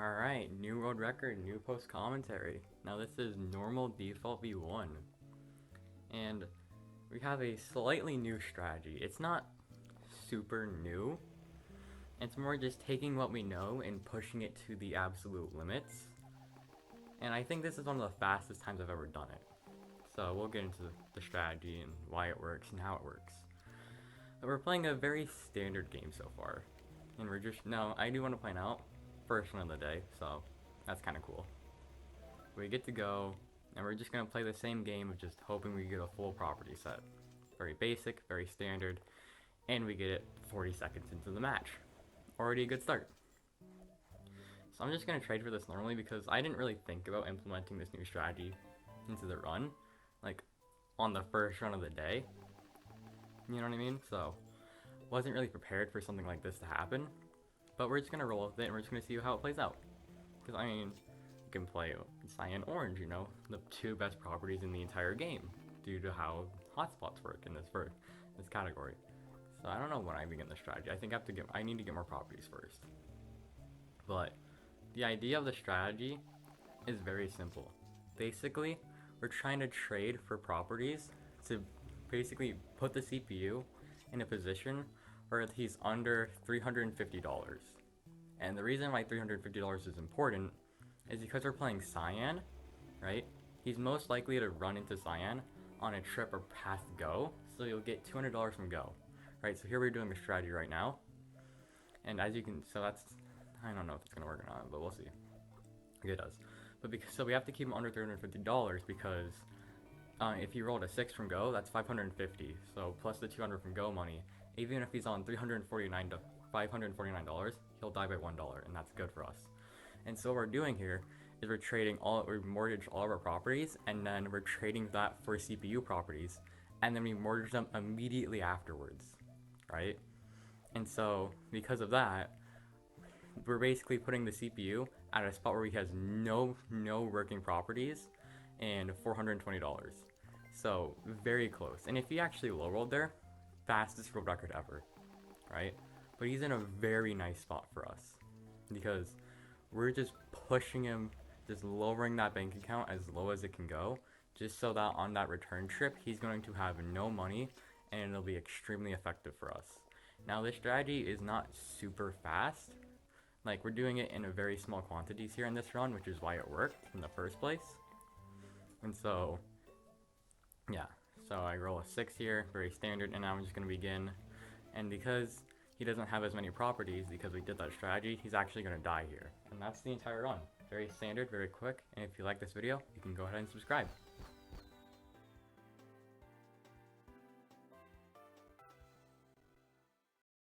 Alright, new world record, new post commentary. Now this is normal default v1. And we have a slightly new strategy. It's not super new. It's more just taking what we know and pushing it to the absolute limits. And I think this is one of the fastest times I've ever done it. So we'll get into the strategy and why it works and how it works. But we're playing a very standard game so far. And we're just, no, I do want to point out, first one of the day, so that's kind of cool. We get to go, and we're just going to play the same game of just hoping we get a full property set. Very basic, very standard, and we get it 40 seconds into the match. Already a good start. So I'm just going to trade for this normally because I didn't really think about implementing this new strategy into the run, like on the first run of the day. You know what I mean? So, wasn't really prepared for something like this to happen. But we're just going to roll with it and we're just going to see how it plays out. Because, I mean, you can play Cyan Orange, you know, the two best properties in the entire game due to how hotspots work in this category. So I don't know when I begin the strategy. I think I need to get more properties first. But the idea of the strategy is very simple. Basically, we're trying to trade for properties to basically put the CPU in a position where he's under $350. And the reason why $350 is important is because we're playing Cyan, right? He's most likely to run into Cyan on a trip or past Go, so you'll get $200 from Go, right? So here we're doing a strategy right now, and as you can, so that's, I don't know if it's gonna work or not, but we'll see. It does, but so we have to keep him under $350 because if he rolled a 6 from Go, that's 550. So plus the 200 from Go money, even if he's on $549, he'll die by $1, and that's good for us. And so what we're doing here is we mortgage all of our properties, and then we're trading that for CPU properties, and then we mortgage them immediately afterwards, right? And so because of that, we're basically putting the CPU at a spot where he has no working properties and $420. So very close. And if he actually low rolled there, fastest world record ever, right? But he's in a very nice spot for us because we're just pushing him, just lowering that bank account as low as it can go, just so that on that return trip, he's going to have no money and it'll be extremely effective for us. Now this strategy is not super fast. Like, we're doing it in a very small quantities here in this run, which is why it worked in the first place. And so, yeah. So I roll a 6 here, very standard, and now I'm just going to begin. And because he doesn't have as many properties, because we did that strategy, he's actually going to die here. And that's the entire run. Very standard, very quick, and if you like this video, you can go ahead and subscribe.